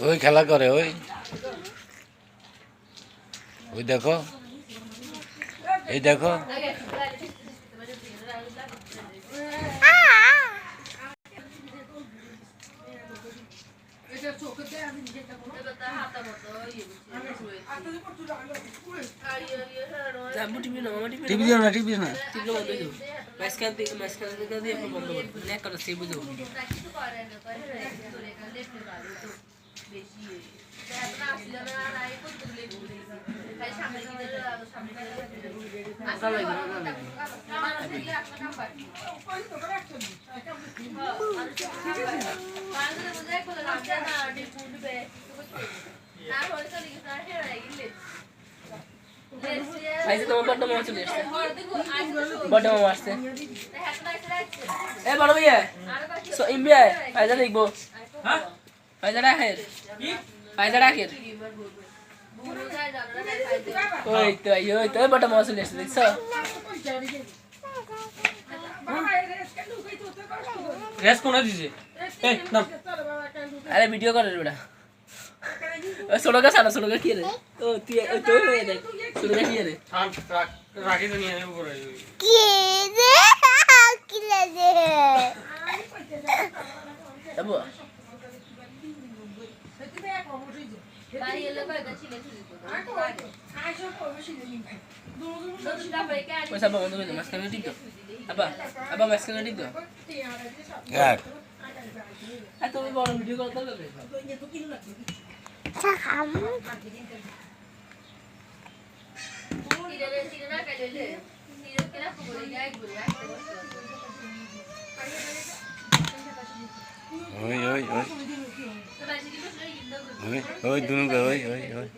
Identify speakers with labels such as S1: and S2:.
S1: ওই খেলা করে ওই ওই দেখো এই দেখো টিভি দিও না টিভি না
S2: তোমার বড় মামা চলে আসছে বড় মামা আসছে এ বড় ভাইয়া সো ইমবিয়া ফায়দা দেখবো হ্যাঁ ফায়দা রাখের ফায়দা রাখের ওই তো বড় মামা চলে আসছে দেখছো
S3: রেস কোনা দিছে এই নাম
S2: আরে ভিডিও করে বেটা ছোটকা সারা ছোটকা কি রে ও তুই তো দেখ ছোটকা কি রে
S3: রাখি তো নিয়ে উপরে
S4: কি রে কি রে
S2: যাবো পয়সা বন্ধ করে দে মাঝখানে ঠিক তো আবা মাঝখানে ঠিক তো এত বড় ভিডিও করতে হবে
S4: সাকাম
S1: ওই ওই ওই ওই ওই দুনু ওই ওই ওই